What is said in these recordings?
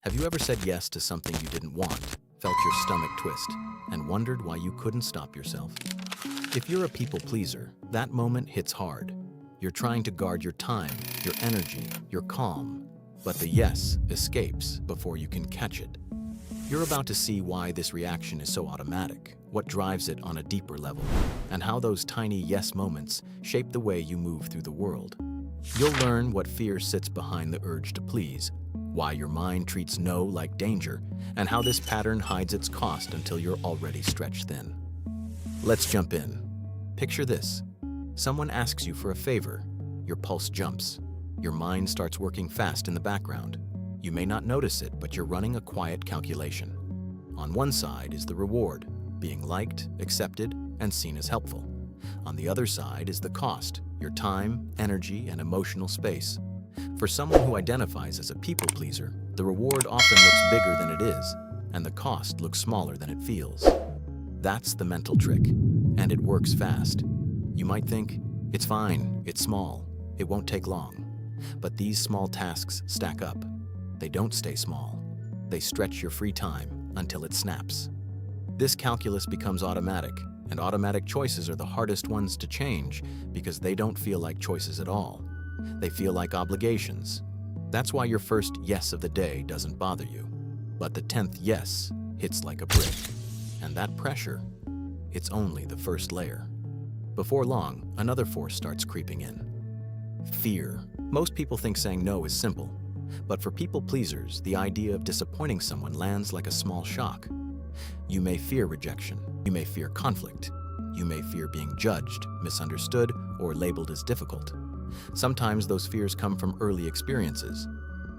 Have you ever said yes to something you didn't want, felt your stomach twist, and wondered why you couldn't stop yourself? If you're a people pleaser, that moment hits hard. You're trying to guard your time, your energy, your calm, but the yes escapes before you can catch it. You're about to see why this reaction is so automatic, what drives it on a deeper level, and how those tiny yes moments shape the way you move through the world. You'll learn what fear sits behind the urge to please, why your mind treats no like danger, and how this pattern hides its cost until you're already stretched thin. Let's jump in. Picture this. Someone asks you for a favor. Your pulse jumps. Your mind starts working fast in the background. You may not notice it, but you're running a quiet calculation. On one side is the reward, being liked, accepted, and seen as helpful. On the other side is the cost, your time, energy, and emotional space. For someone who identifies as a people pleaser, the reward often looks bigger than it is, and the cost looks smaller than it feels. That's the mental trick, and it works fast. You might think, it's fine, it's small, it won't take long. But these small tasks stack up. They don't stay small. They stretch your free time until it snaps. This calculus becomes automatic, and automatic choices are the hardest ones to change because they don't feel like choices at all. They feel like obligations. That's why your first yes of the day doesn't bother you. But the 10th yes hits like a brick. And that pressure, it's only the first layer. Before long, another force starts creeping in. Fear. Most people think saying no is simple. But for people pleasers, the idea of disappointing someone lands like a small shock. You may fear rejection. You may fear conflict. You may fear being judged, misunderstood, or labeled as difficult. Sometimes those fears come from early experiences.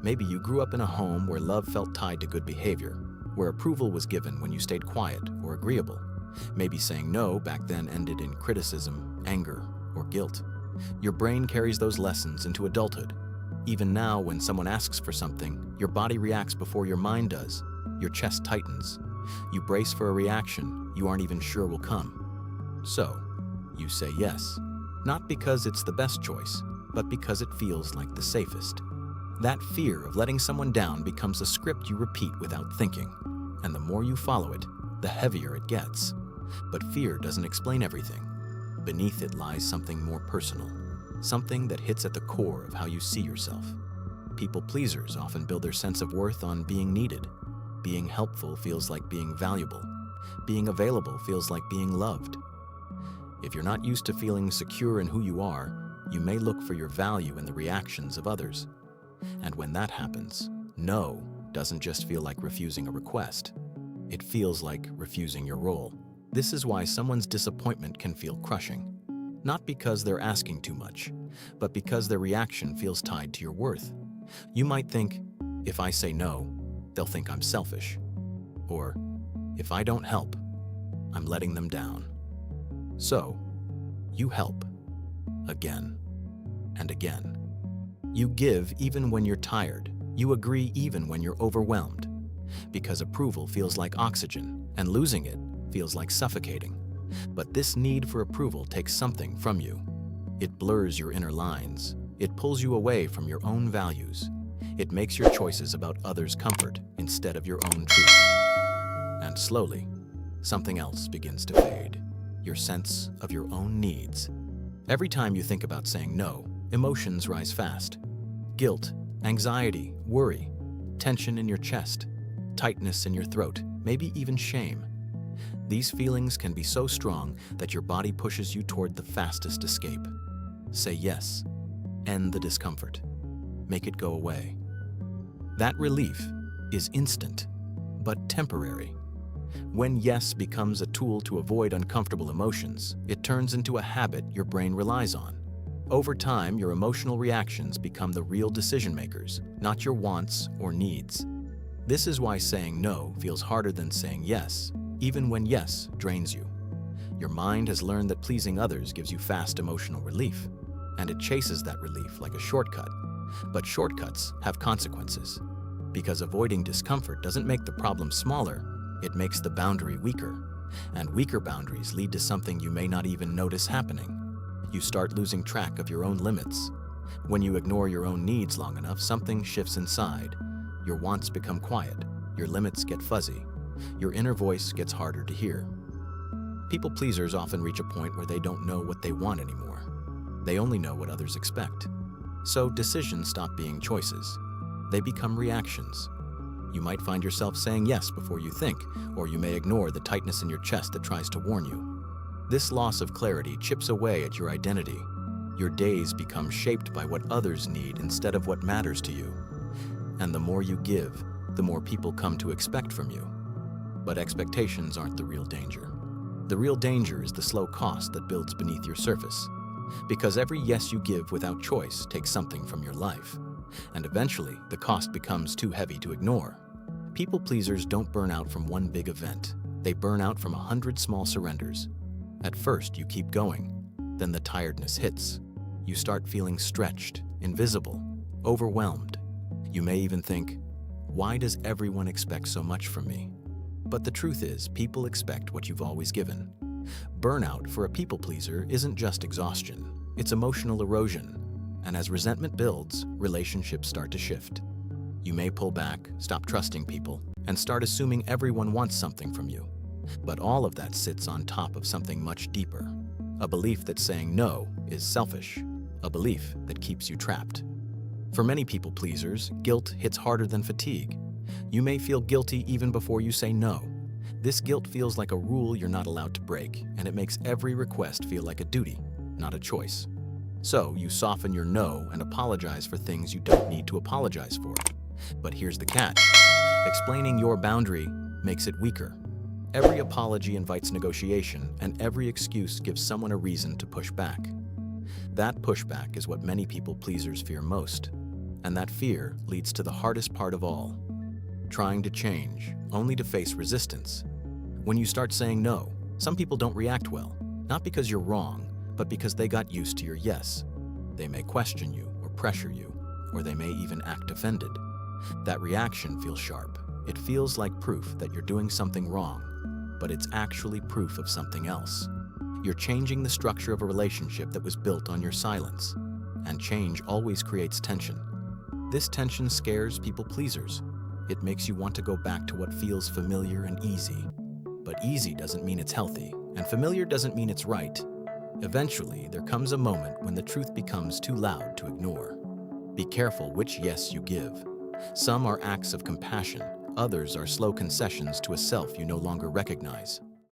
Maybe you grew up in a home where love felt tied to good behavior, where approval was given when you stayed quiet or agreeable. Maybe saying no back then ended in criticism, anger, or guilt. Your brain carries those lessons into adulthood. Even now, when someone asks for something, your body reacts before your mind does. Your chest tightens. You brace for a reaction you aren't even sure will come. So, you say yes. Not because it's the best choice, but because it feels like the safest. That fear of letting someone down becomes a script you repeat without thinking, and the more you follow it, the heavier it gets. But fear doesn't explain everything. Beneath it lies something more personal, something that hits at the core of how you see yourself. People pleasers often build their sense of worth on being needed. Being helpful feels like being valuable. Being available feels like being loved. If you're not used to feeling secure in who you are, you may look for your value in the reactions of others. And when that happens, no doesn't just feel like refusing a request. It feels like refusing your role. This is why someone's disappointment can feel crushing. Not because they're asking too much, but because their reaction feels tied to your worth. You might think, if I say no, they'll think I'm selfish. Or, if I don't help, I'm letting them down. So, you help. Again and again. You give even when you're tired. You agree even when you're overwhelmed. Because approval feels like oxygen, and losing it feels like suffocating. But this need for approval takes something from you. It blurs your inner lines. It pulls you away from your own values. It makes your choices about others' comfort instead of your own truth. And slowly, something else begins to fade. Your sense of your own needs. Every time you think about saying no, emotions rise fast. Guilt, anxiety, worry, tension in your chest, tightness in your throat, maybe even shame. These feelings can be so strong that your body pushes you toward the fastest escape. Say yes. End the discomfort. Make it go away. That relief is instant, but temporary. When yes becomes a tool to avoid uncomfortable emotions, it turns into a habit your brain relies on. Over time, your emotional reactions become the real decision makers, not your wants or needs. This is why saying no feels harder than saying yes, even when yes drains you. Your mind has learned that pleasing others gives you fast emotional relief, and it chases that relief like a shortcut. But shortcuts have consequences. Because avoiding discomfort doesn't make the problem smaller, it makes the boundary weaker. And weaker boundaries lead to something you may not even notice happening. You start losing track of your own limits. When you ignore your own needs long enough, something shifts inside. Your wants become quiet, your limits get fuzzy, your inner voice gets harder to hear. People pleasers often reach a point where they don't know what they want anymore. They only know what others expect. So decisions stop being choices. They become reactions. You might find yourself saying yes before you think, or you may ignore the tightness in your chest that tries to warn you. This loss of clarity chips away at your identity. Your days become shaped by what others need instead of what matters to you. And the more you give, the more people come to expect from you. But expectations aren't the real danger. The real danger is the slow cost that builds beneath your surface. Because every yes you give without choice takes something from your life. And eventually, the cost becomes too heavy to ignore. People pleasers don't burn out from one big event. They burn out from 100 small surrenders. At first, you keep going. Then the tiredness hits. You start feeling stretched, invisible, overwhelmed. You may even think, why does everyone expect so much from me? But the truth is, people expect what you've always given. Burnout for a people pleaser isn't just exhaustion. It's emotional erosion. And as resentment builds, relationships start to shift. You may pull back, stop trusting people, and start assuming everyone wants something from you. But all of that sits on top of something much deeper. A belief that saying no is selfish. A belief that keeps you trapped. For many people pleasers, guilt hits harder than fatigue. You may feel guilty even before you say no. This guilt feels like a rule you're not allowed to break, and it makes every request feel like a duty, not a choice. So you soften your no and apologize for things you don't need to apologize for. But here's the catch. Explaining your boundary makes it weaker. Every apology invites negotiation, and every excuse gives someone a reason to push back. That pushback is what many people pleasers fear most. And that fear leads to the hardest part of all. Trying to change, only to face resistance. When you start saying no, some people don't react well, not because you're wrong, but because they got used to your yes. They may question you or pressure you, or they may even act offended. That reaction feels sharp. It feels like proof that you're doing something wrong, but it's actually proof of something else. You're changing the structure of a relationship that was built on your silence, and change always creates tension. This tension scares people pleasers. It makes you want to go back to what feels familiar and easy. But easy doesn't mean it's healthy, and familiar doesn't mean it's right. Eventually, there comes a moment when the truth becomes too loud to ignore. Be careful which yes you give. Some are acts of compassion, others are slow concessions to a self you no longer recognize.